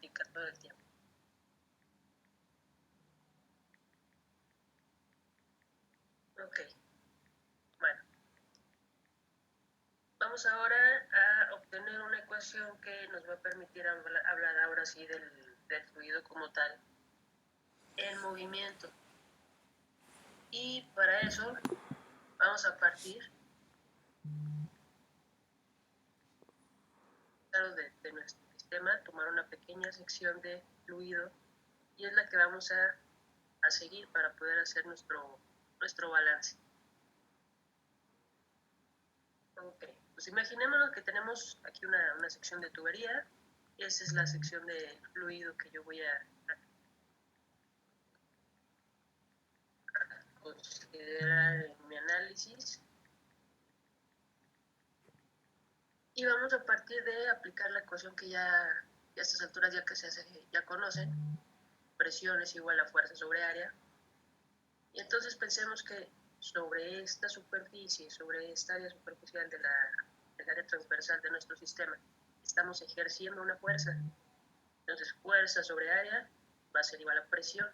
práctica todo el tiempo. Ok, bueno. Vamos ahora a obtener una ecuación que nos va a permitir hablar ahora sí del fluido como tal en movimiento. Y para eso vamos a partir de nuestro sistema, tomar una pequeña sección de fluido y es la que vamos a seguir para poder hacer nuestro balance. Ok, pues imaginémonos que tenemos aquí una sección de tubería y esa es la sección de fluido que yo voy a considerar en mi análisis. Y vamos a partir de aplicar la ecuación que ya a estas alturas ya conocen. Presión es igual a fuerza sobre área. Y entonces pensemos que sobre esta superficie, sobre esta área superficial del área transversal de nuestro sistema, estamos ejerciendo una fuerza. Entonces, fuerza sobre área va a ser igual a presión.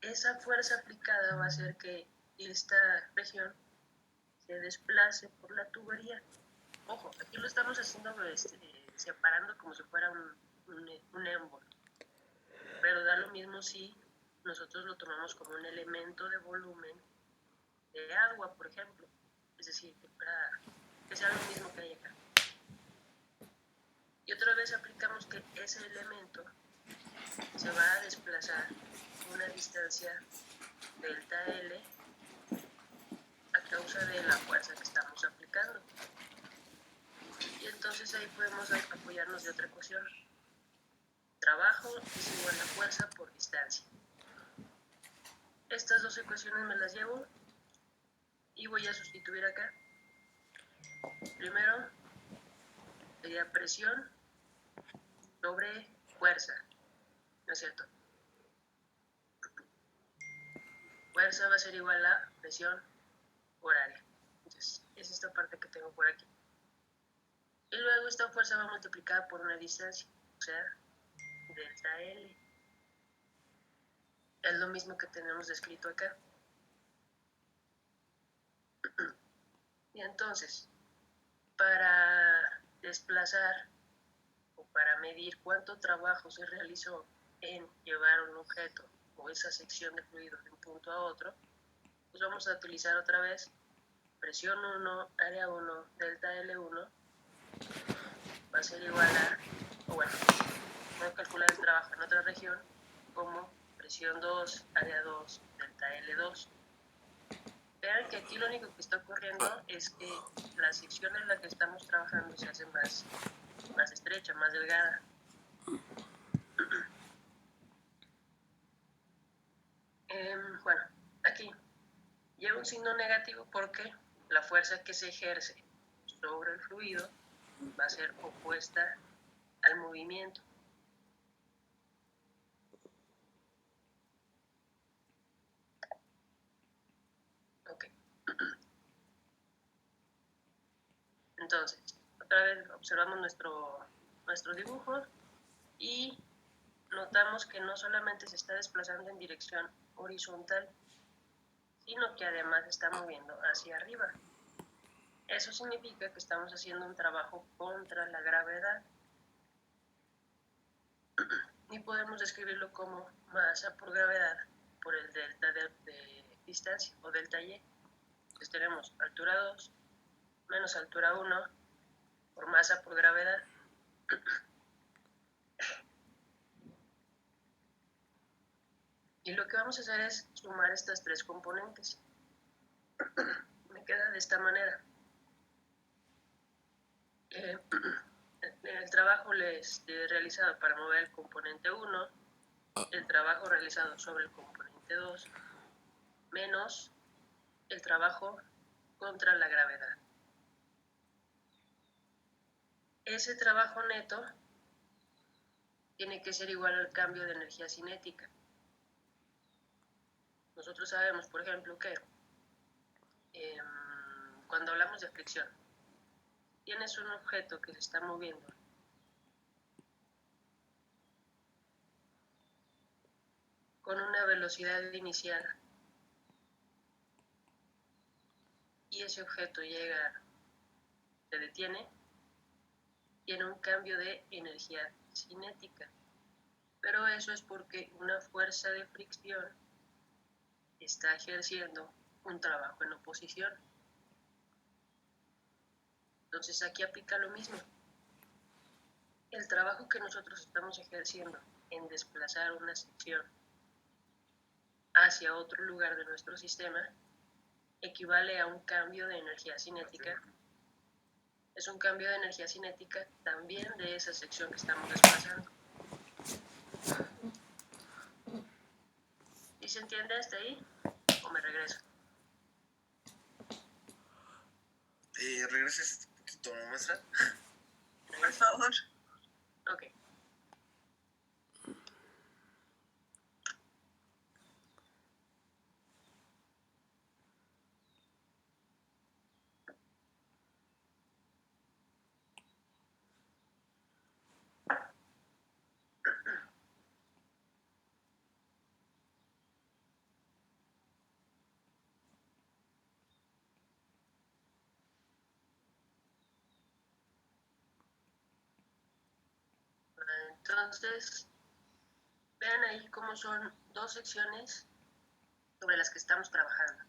Esa fuerza aplicada va a hacer que esta región se desplace por la tubería. Ojo, aquí lo estamos haciendo separando como si fuera un émbolo. Pero da lo mismo si nosotros lo tomamos como un elemento de volumen de agua, por ejemplo. Es decir, que sea lo mismo que hay acá. Y otra vez aplicamos que ese elemento se va a desplazar una distancia delta L a causa de la fuerza que estamos aplicando. Y entonces ahí podemos apoyarnos de otra ecuación. Trabajo es igual a fuerza por distancia. Estas dos ecuaciones me las llevo y voy a sustituir acá. Primero sería presión sobre fuerza, ¿no es cierto? Fuerza va a ser igual a presión por área. Entonces, es esta parte que tengo por aquí. Y luego esta fuerza va multiplicada por una distancia, o sea, delta L. Es lo mismo que tenemos descrito acá. Y entonces, para desplazar o para medir cuánto trabajo se realizó en llevar un objeto o esa sección de fluido de un punto a otro, pues vamos a utilizar otra vez presión 1, área 1, delta L1 va a ser igual a, o bueno, voy a calcular el trabajo en otra región como presión 2, área 2, delta L2. Vean que aquí lo único que está ocurriendo es que la sección en la que estamos trabajando se hace más estrecha, más delgada. Bueno, aquí lleva un signo negativo porque la fuerza que se ejerce sobre el fluido va a ser opuesta al movimiento. Ok. Entonces, otra vez observamos nuestro dibujo y notamos que no solamente se está desplazando en dirección horizontal, sino que además está moviendo hacia arriba. Eso significa que estamos haciendo un trabajo contra la gravedad. Y podemos describirlo como masa por gravedad por el delta de distancia o delta Y. Entonces tenemos altura 2 menos altura 1 por masa por gravedad. Y lo que vamos a hacer es sumar estas tres componentes. Me queda de esta manera. El trabajo realizado para mover el componente 1, el trabajo realizado sobre el componente 2, menos el trabajo contra la gravedad. Ese trabajo neto tiene que ser igual al cambio de energía cinética. Nosotros sabemos, por ejemplo, que cuando hablamos de fricción, tienes un objeto que se está moviendo con una velocidad inicial y ese objeto se detiene, tiene un cambio de energía cinética. Pero eso es porque una fuerza de fricción está ejerciendo un trabajo en oposición. Entonces aquí aplica lo mismo. El trabajo que nosotros estamos ejerciendo en desplazar una sección hacia otro lugar de nuestro sistema equivale a un cambio de energía cinética. Es un cambio de energía cinética también de esa sección que estamos desplazando. ¿Y se entiende hasta ahí? ¿O me regreso? ¿Regreses un poquito, ¿no, maestra? Por favor. Ok. Entonces, vean ahí cómo son dos secciones sobre las que estamos trabajando.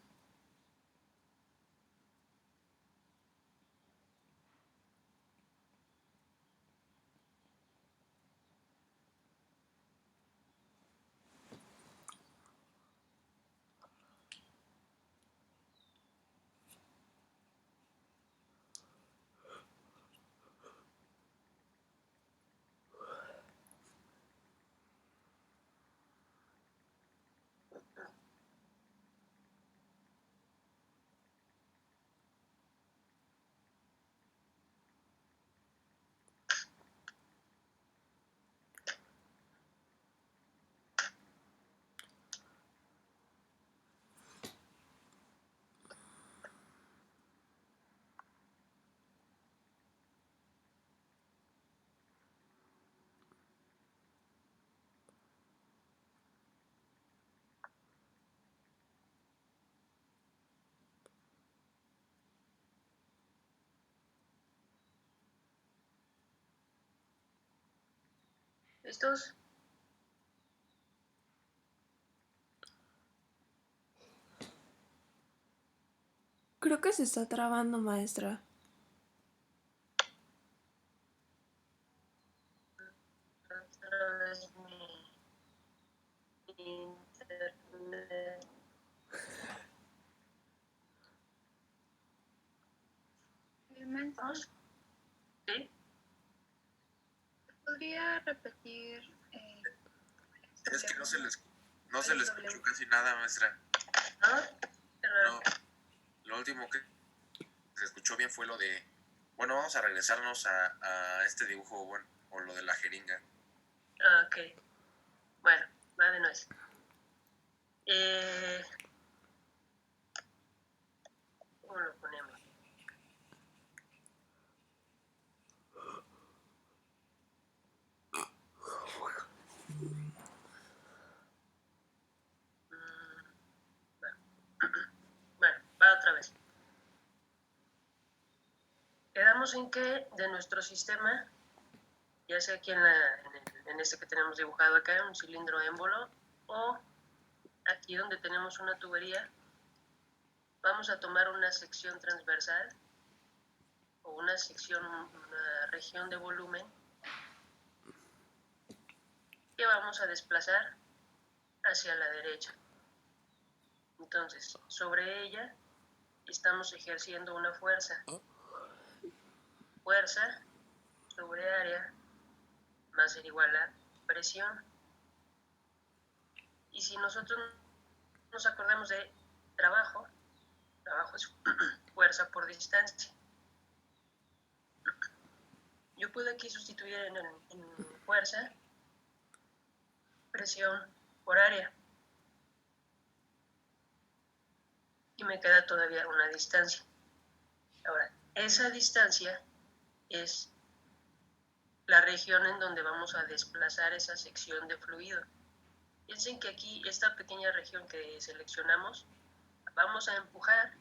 ¿Listos? Creo que se está trabando, maestra. Otra vez mi internet. ¿Elementos? ¿Sí? ¿Podría repetir? Es que no se le escuchó casi nada, maestra. ¿No? Qué raro. No, lo último que se escuchó bien fue lo de... Bueno, vamos a regresarnos a este dibujo, bueno, o lo de la jeringa. Ah, ok. Bueno, va de nuez. ¿Cómo lo ponemos? Bueno, va otra vez. Quedamos en que de nuestro sistema, ya sea aquí en este que tenemos dibujado acá, un cilindro émbolo, o aquí donde tenemos una tubería, vamos a tomar una sección transversal o una región de volumen que vamos a desplazar hacia la derecha. Entonces, sobre ella estamos ejerciendo una fuerza. Fuerza sobre área va a ser igual a presión. Y si nosotros nos acordamos de trabajo es fuerza por distancia. Yo puedo aquí sustituir en fuerza presión por área. Y me queda todavía una distancia. Ahora, esa distancia es la región en donde vamos a desplazar esa sección de fluido. Piensen que aquí, esta pequeña región que seleccionamos, vamos a empujar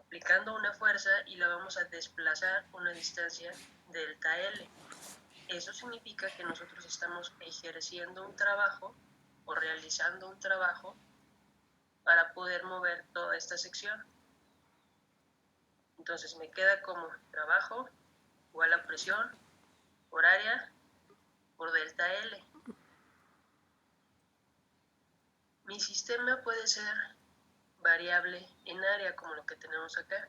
aplicando una fuerza y la vamos a desplazar una distancia delta L. Eso significa que nosotros estamos ejerciendo un trabajo o realizando un trabajo para poder mover toda esta sección. Entonces me queda como trabajo igual a presión por área por delta L. Mi sistema puede ser variable en área como lo que tenemos acá.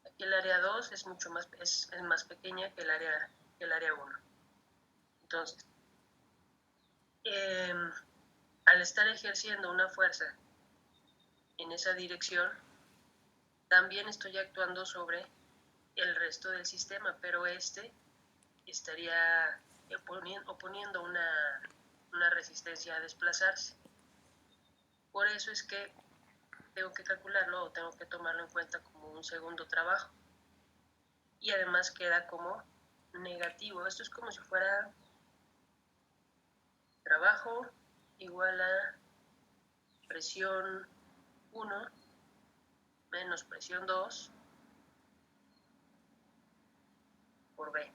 Aquí el área 2 es mucho más, es más pequeña que el área 1. Entonces, al estar ejerciendo una fuerza en esa dirección, también estoy actuando sobre el resto del sistema, pero este estaría oponiendo una resistencia a desplazarse. Por eso es que tengo que calcularlo o tengo que tomarlo en cuenta como un segundo trabajo. Y además queda como negativo. Esto es como si fuera trabajo igual a presión 1 menos presión 2 por B.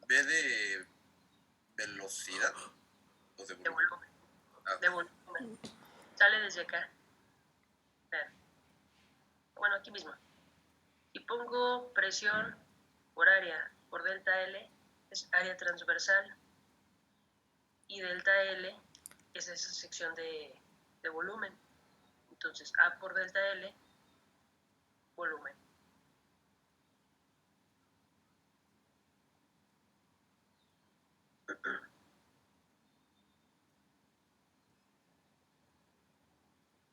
¿B de velocidad o de De volumen? volumen. Ah, De volumen. Sale desde acá. Bueno, aquí mismo. Y pongo presión por área, por delta L, es área transversal. Y delta L es esa sección de volumen. Entonces, A por delta L, volumen.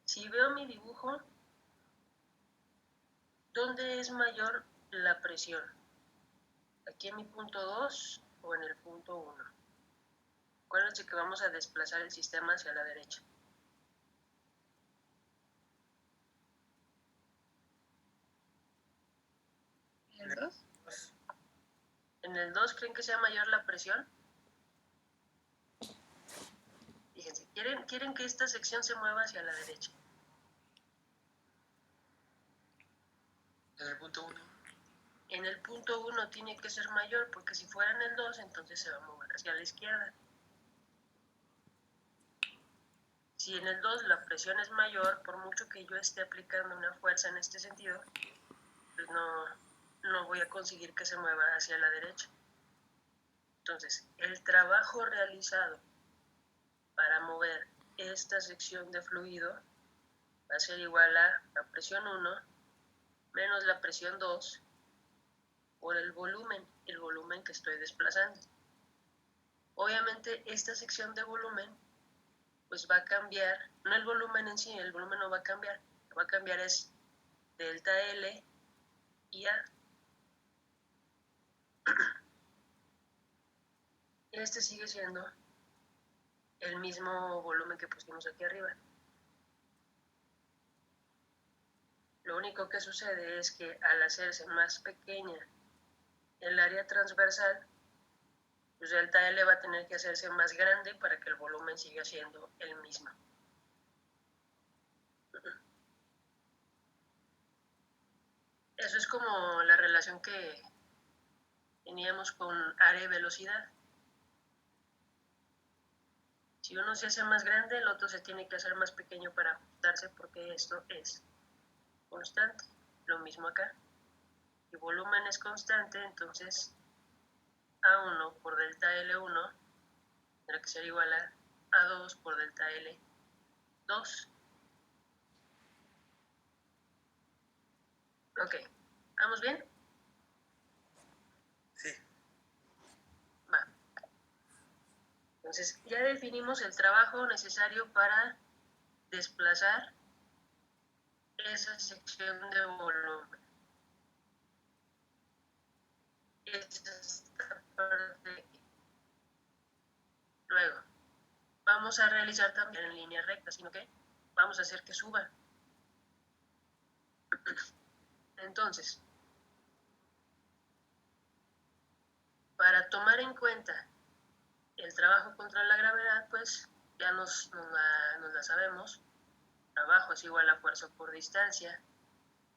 Si veo mi dibujo, ¿dónde es mayor la presión? ¿Aquí en mi punto 2 o en el punto 1? Acuérdense que vamos a desplazar el sistema hacia la derecha. ¿El 2? ¿En el 2 creen que sea mayor la presión? Fíjense, quieren que esta sección se mueva hacia la derecha. en el punto 1. En el punto 1 tiene que ser mayor, porque si fuera en el 2, entonces se va a mover hacia la izquierda. Si en el 2 la presión es mayor, por mucho que yo esté aplicando una fuerza en este sentido, pues no voy a conseguir que se mueva hacia la derecha. Entonces, el trabajo realizado para mover esta sección de fluido va a ser igual a la presión 1 menos la presión 2 por el volumen que estoy desplazando. Obviamente esta sección de volumen pues va a cambiar, no el volumen en sí, el volumen no va a cambiar, lo que va a cambiar es delta L y A. Este sigue siendo el mismo volumen que pusimos aquí arriba. Lo único que sucede es que al hacerse más pequeña el área transversal, pues delta L va a tener que hacerse más grande para que el volumen siga siendo el mismo. Eso es como la relación que teníamos con área y velocidad. Si uno se hace más grande, el otro se tiene que hacer más pequeño para ajustarse porque esto es constante. Lo mismo acá. Si volumen es constante, entonces A1 por delta L1 tendrá que ser igual a A2 por delta L2. Ok, ¿vamos bien? Sí. Va. Entonces ya definimos el trabajo necesario para desplazar esa sección de volumen. Esta parte. Luego, vamos a realizar también en línea recta, sino que vamos a hacer que suba. Entonces, para tomar en cuenta el trabajo contra la gravedad, pues ya nos la sabemos. Trabajo es igual a fuerza por distancia,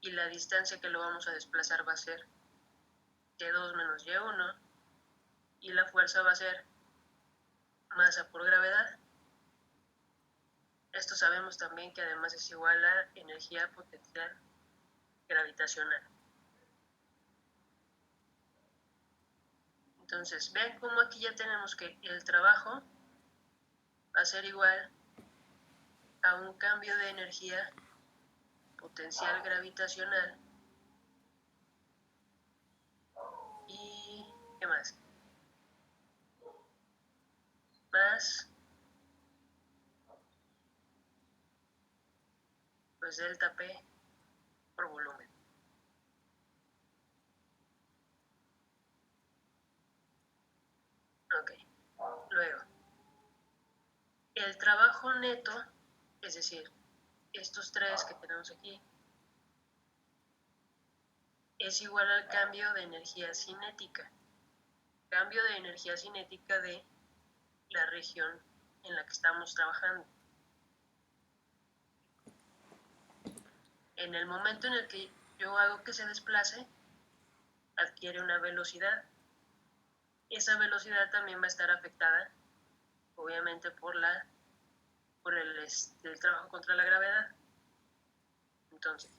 y la distancia que lo vamos a desplazar va a ser Y2 menos Y1, y la fuerza va a ser masa por gravedad. Esto sabemos también que además es igual a energía potencial gravitacional. Entonces, vean cómo aquí ya tenemos que el trabajo va a ser igual a un cambio de energía potencial gravitacional. ¿Y qué más? Más, pues delta P por volumen. Ok, luego, el trabajo neto, es decir, estos tres que tenemos aquí, es igual al cambio de energía cinética. Cambio de energía cinética de la región en la que estamos trabajando. En el momento en el que yo hago que se desplace, adquiere una velocidad. Esa velocidad también va a estar afectada, obviamente, por el trabajo contra la gravedad. Entonces,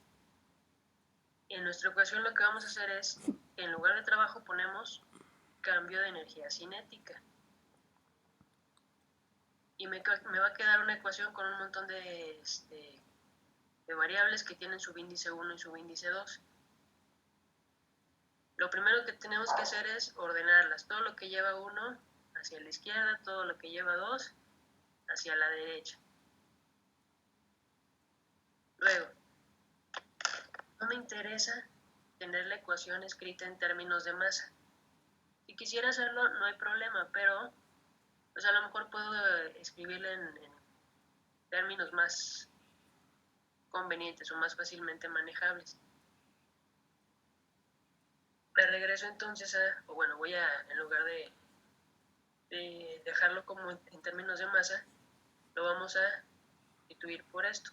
en nuestra ecuación lo que vamos a hacer es, en lugar de trabajo ponemos cambio de energía cinética. Y me va a quedar una ecuación con un montón de variables que tienen subíndice 1 y subíndice 2. Lo primero que tenemos que hacer es ordenarlas. Todo lo que lleva 1 hacia la izquierda, todo lo que lleva 2 hacia la derecha. Luego, no me interesa tener la ecuación escrita en términos de masa. Si quisiera hacerlo, no hay problema, pero pues a lo mejor puedo escribirla en términos más convenientes o más fácilmente manejables. Me regreso entonces voy a, en lugar de dejarlo como en términos de masa, lo vamos a sustituir por esto.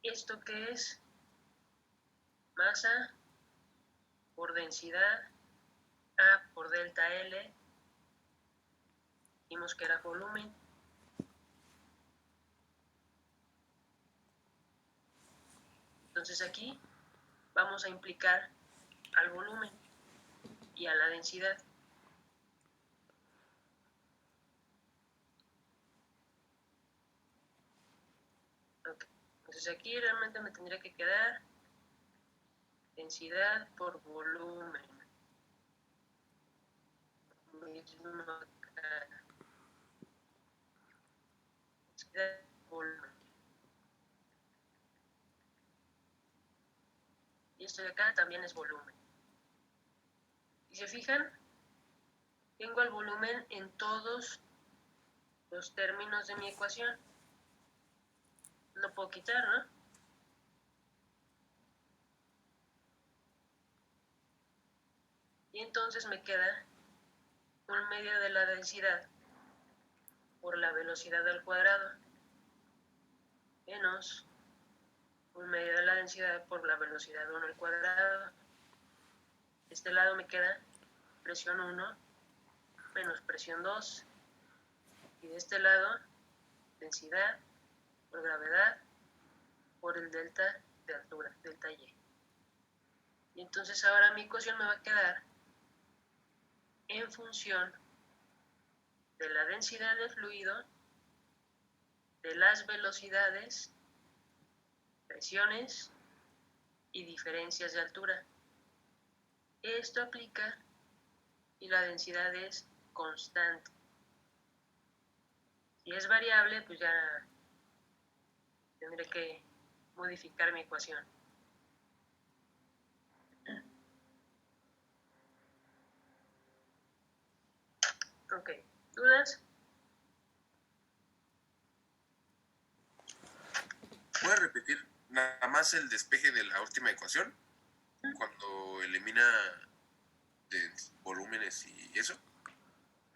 ¿Esto qué es? Masa por densidad, A por delta L, dijimos que era volumen. Entonces aquí vamos a implicar al volumen y a la densidad. Okay. Entonces aquí realmente me tendría que quedar densidad por volumen. Mismo acá. Densidad por volumen. Y esto de acá también es volumen. Si se fijan, tengo el volumen en todos los términos de mi ecuación. Lo puedo quitar, ¿no? Y entonces me queda un medio de la densidad por la velocidad al cuadrado menos un medio de la densidad por la velocidad 1 al cuadrado. De este lado me queda presión 1 menos presión 2. Y de este lado, densidad por gravedad por el delta de altura, delta Y. Y entonces ahora mi ecuación me va a quedar en función de la densidad del fluido, de las velocidades, presiones y diferencias de altura. Esto aplica y la densidad es constante. Si es variable, pues ya tendré que modificar mi ecuación. Ok, ¿dudas? ¿Puedes repetir nada más el despeje de la última ecuación? Cuando elimina de volúmenes y eso.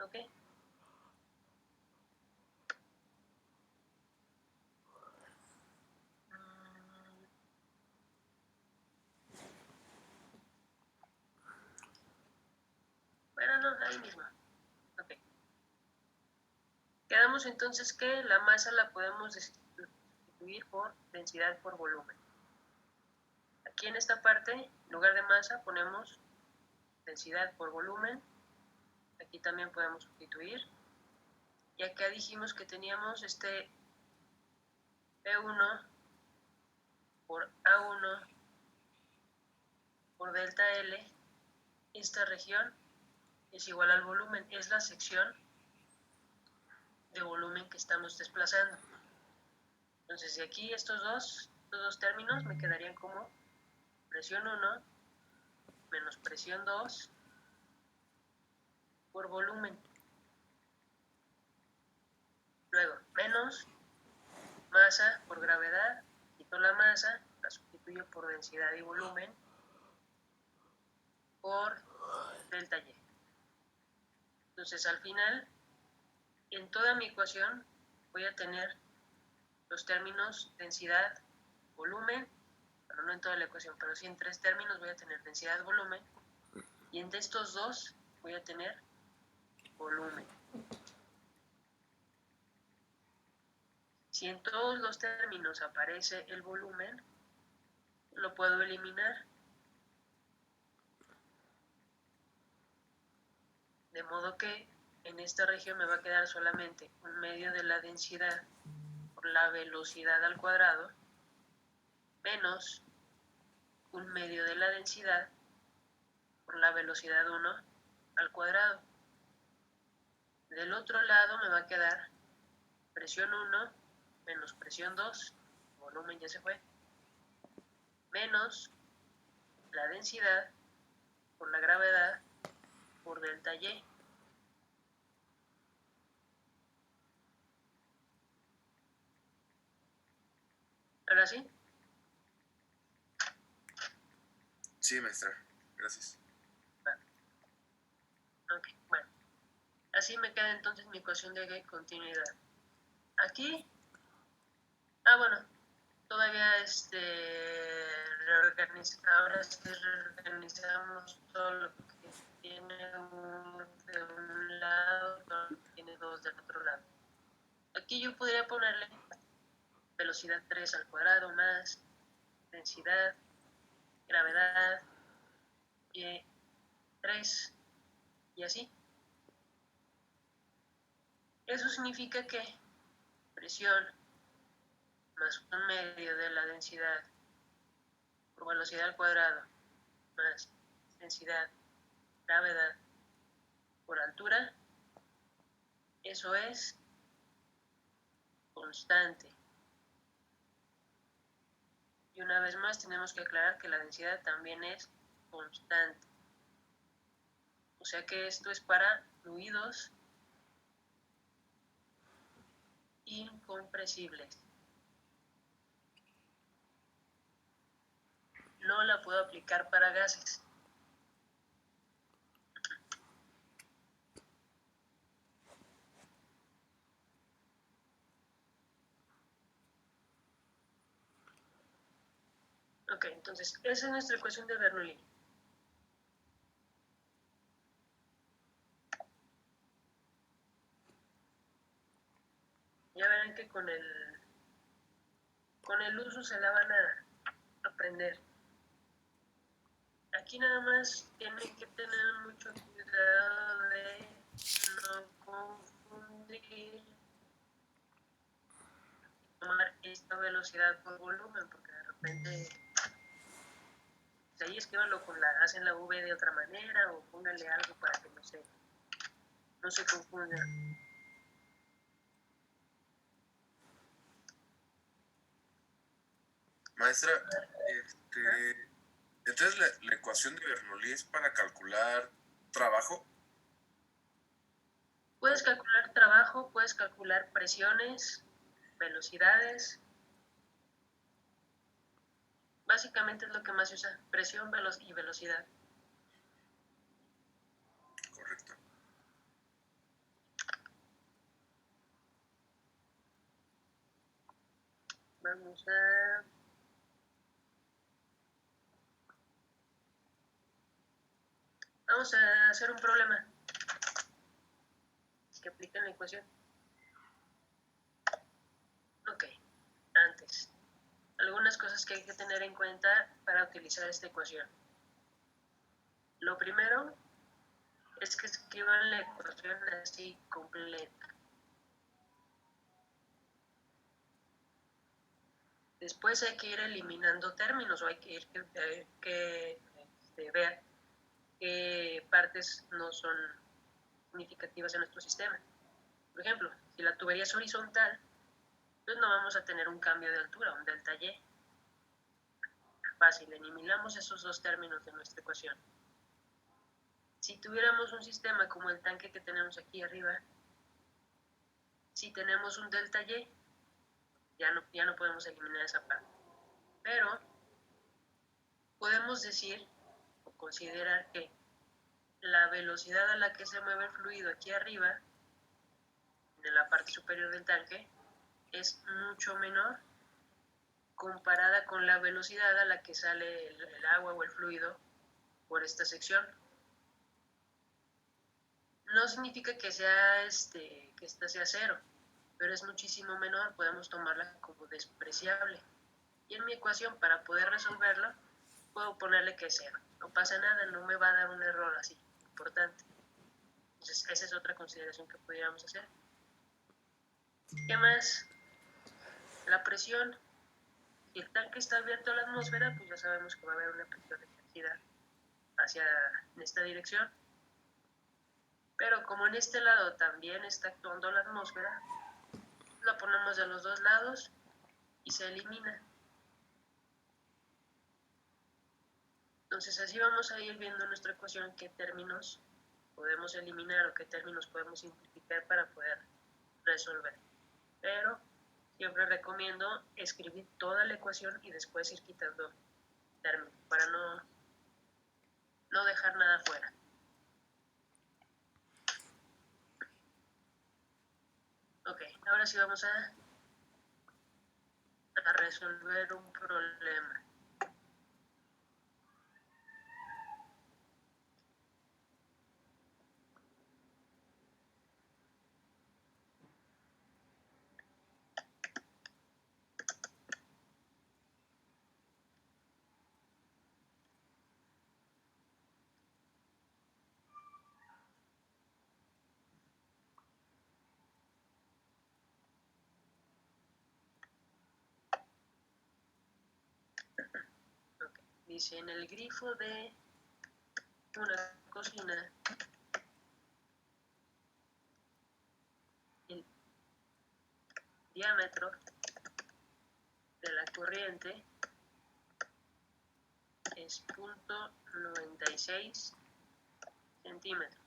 ¿Ok? Bueno, no, ahí mismo. Ok. Quedamos entonces que la masa la podemos sustituir por densidad por volumen. Aquí en esta parte, en lugar de masa, ponemos densidad por volumen. Aquí también podemos sustituir. Y acá dijimos que teníamos este P1 por A1 por delta L. Esta región es igual al volumen. Es la sección de volumen que estamos desplazando. Entonces, de aquí estos dos términos me quedarían como presión 1 menos presión 2 por volumen. Luego, menos masa por gravedad, quito la masa, la sustituyo por densidad y volumen por delta Y. Entonces, al final, en toda mi ecuación voy a tener los términos densidad, volumen, bueno, no en toda la ecuación, pero sí en 3 términos voy a tener densidad, volumen, y entre estos dos voy a tener volumen. Si en todos los términos aparece el volumen, lo puedo eliminar. De modo que en esta región me va a quedar solamente un medio de la densidad por la velocidad al cuadrado menos un medio de la densidad por la velocidad 1 al cuadrado. Del otro lado me va a quedar presión 1 menos presión 2, volumen ya se fue, menos la densidad por la gravedad por delta Y. ¿Ahora sí? Sí, maestra. Gracias. Ok, bueno. Así me queda entonces mi ecuación de continuidad. Aquí, bueno, todavía ahora sí reorganizamos todo lo que tiene uno de un lado, todo lo que tiene dos del otro lado. Aquí yo podría ponerle velocidad 3 al cuadrado más densidad, gravedad, y 3, y así. Eso significa que presión más un medio de la densidad por velocidad al cuadrado más densidad, gravedad por altura, eso es constante. Y una vez más tenemos que aclarar que la densidad también es constante. O sea que esto es para fluidos incompresibles. No la puedo aplicar para gases. Ok, entonces esa es nuestra ecuación de Bernoulli. Ya verán que con el uso se la van a aprender. Aquí nada más tienen que tener mucho cuidado de no confundir, tomar esta velocidad por volumen, porque de repente ahí escríbanlo hacen la V de otra manera o pónganle algo para que no se confunda. Maestra, entonces la ecuación de Bernoulli es para calcular trabajo. Puedes calcular trabajo, puedes calcular presiones, velocidades. Básicamente es lo que más se usa, presión y velocidad. correcto. Vamos a hacer un problema que aplique en la ecuación. Ok, antes, algunas cosas que hay que tener en cuenta para utilizar esta ecuación. Lo primero es que escriban la ecuación así completa. Después hay que ir eliminando términos o hay que ir que ver qué partes no son significativas en nuestro sistema. Por ejemplo, si la tubería es horizontal, pues no vamos a tener un cambio de altura, un delta Y. Fácil, eliminamos esos dos términos de nuestra ecuación. Si tuviéramos un sistema como el tanque que tenemos aquí arriba, si tenemos un delta Y, ya no podemos eliminar esa parte. Pero podemos decir o considerar que la velocidad a la que se mueve el fluido aquí arriba, en la parte superior del tanque, es mucho menor comparada con la velocidad a la que sale el agua o el fluido por esta sección. No significa que esta sea cero, pero es muchísimo menor, podemos tomarla como despreciable. Y en mi ecuación, para poder resolverlo, puedo ponerle que es cero. No pasa nada, no me va a dar un error así importante. Entonces, esa es otra consideración que pudiéramos hacer. ¿Qué más? La presión. Si el tanque está abierto a la atmósfera, pues ya sabemos que va a haber una presión ejercida hacia esta dirección. Pero como en este lado también está actuando la atmósfera, la ponemos de los dos lados y se elimina. Entonces así vamos a ir viendo en nuestra ecuación qué términos podemos eliminar o qué términos podemos simplificar para poder resolver. Pero siempre recomiendo escribir toda la ecuación y después ir quitando términos para no dejar nada fuera. Ok, ahora sí vamos a resolver un problema. Okay. Dice, en el grifo de una cocina, el diámetro de la corriente es 0.96 centímetros.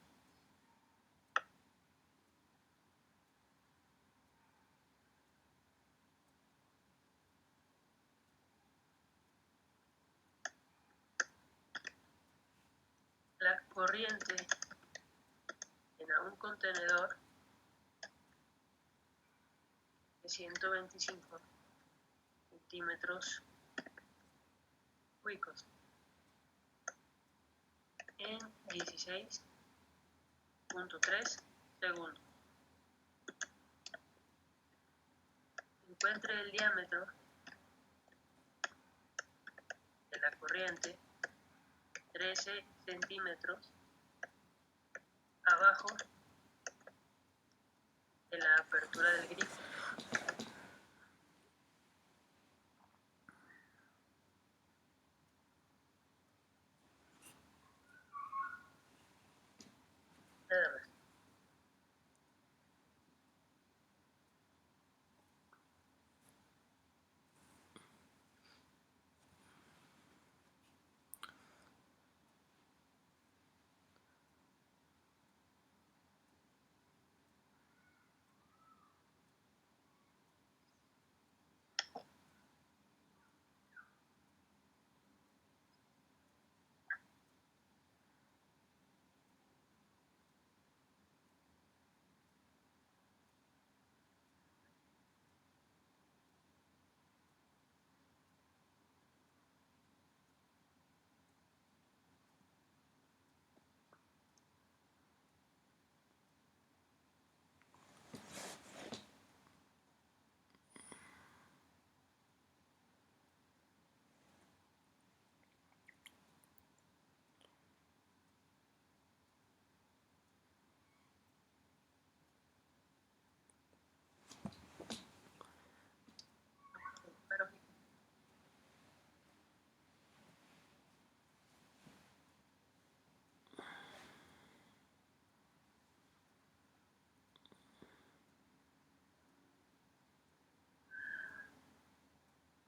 La corriente en un contenedor de 125 centímetros cúbicos en 16.3 segundos. Encuentre el diámetro de la corriente 13 centímetros abajo de la apertura del grifo. Nada más.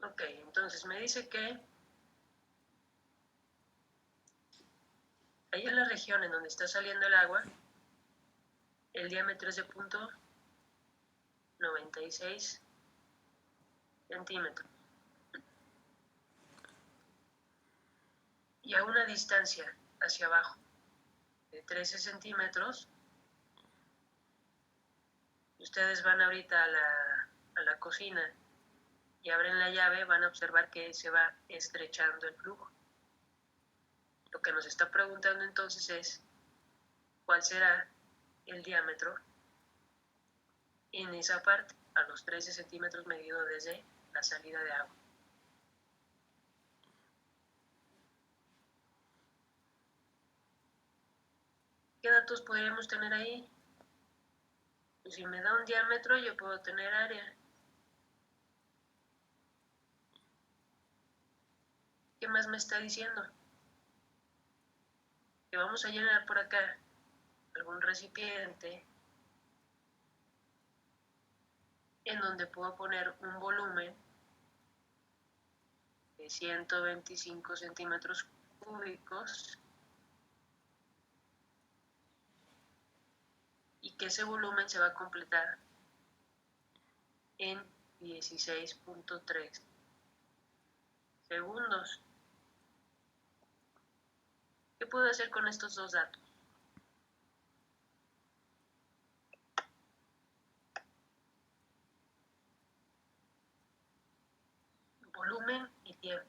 Ok, entonces me dice que ahí en la región en donde está saliendo el agua, el diámetro es de 0.96 centímetros. Y a una distancia hacia abajo de 13 centímetros, ustedes van ahorita a la cocina y abren la llave, van a observar que se va estrechando el flujo. Lo que nos está preguntando entonces es cuál será el diámetro en esa parte, a los 13 centímetros medido desde la salida de agua. ¿Qué datos podríamos tener ahí? Pues si me da un diámetro, yo puedo tener área. ¿Qué más me está diciendo? Que vamos a llenar por acá algún recipiente en donde puedo poner un volumen de 125 centímetros cúbicos y que ese volumen se va a completar en 16.3 segundos. ¿Qué puedo hacer con estos dos datos? Volumen y tiempo.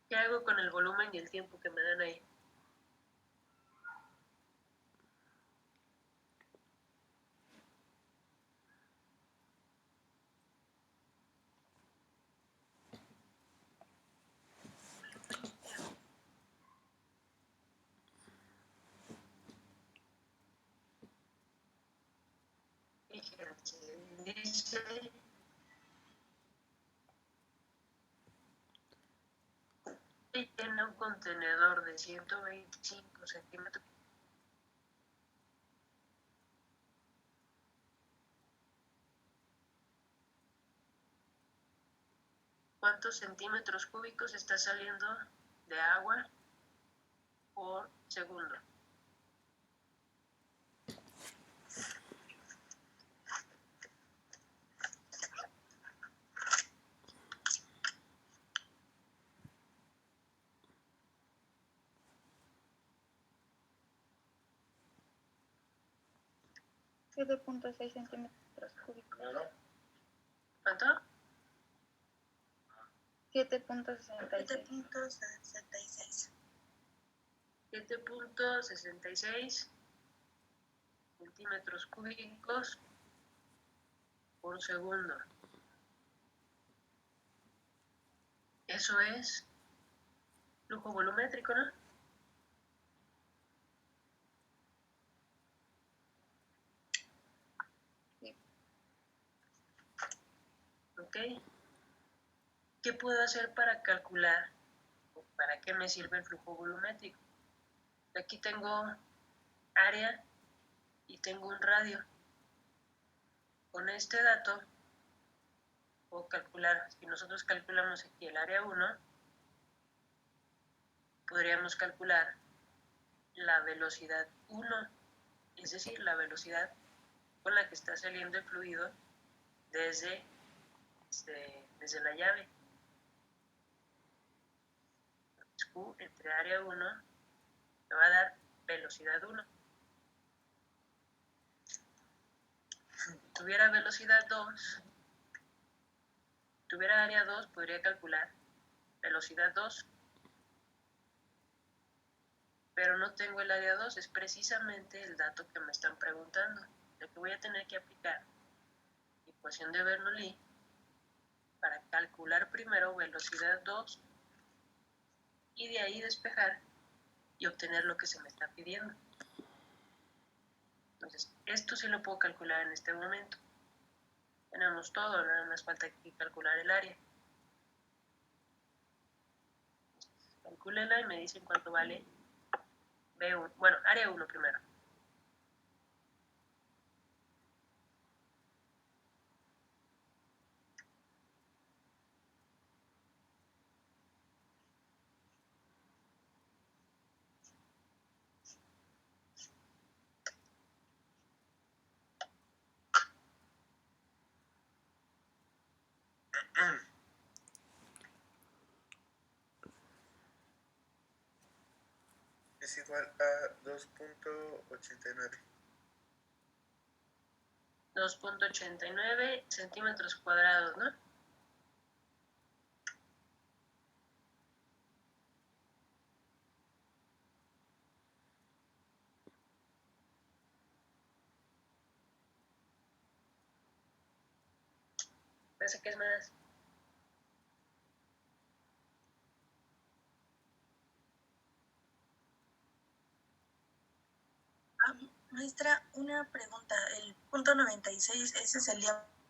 ¿Qué hago con el volumen y el tiempo que me dan ahí? Fíjense, dice que tiene un contenedor de 125 centímetros. ¿Cuántos centímetros cúbicos está saliendo de agua por segundo? Siete punto seis centímetros cúbicos. ¿Cuánto? 7.66. 7.66 centímetros cúbicos por segundo. Eso es flujo volumétrico, ¿no? Sí. ¿Ok? ¿Qué puedo hacer para calcular o para qué me sirve el flujo volumétrico? Aquí tengo área y tengo un radio. Con este dato puedo calcular, si nosotros calculamos aquí el área 1, podríamos calcular la velocidad 1, es decir, la velocidad con la que está saliendo el fluido desde la llave. Q entre área 1 me va a dar velocidad 1. Si tuviera velocidad 2, tuviera área 2, podría calcular velocidad 2. Pero no tengo el área 2, es precisamente el dato que me están preguntando. lo que voy a tener que aplicar ecuación de Bernoulli para calcular primero velocidad 2 y de ahí despejar y obtener lo que se me está pidiendo. Entonces, esto sí lo puedo calcular en este momento. Tenemos todo, nada más falta aquí calcular el área. Calcúlenla y me dicen cuánto vale B1. Bueno, área 1 primero. Es igual a 2.89. 2.89 centímetros cuadrados, ¿no? Parece que es más. Maestra, una pregunta. El punto 96, ese es el diámetro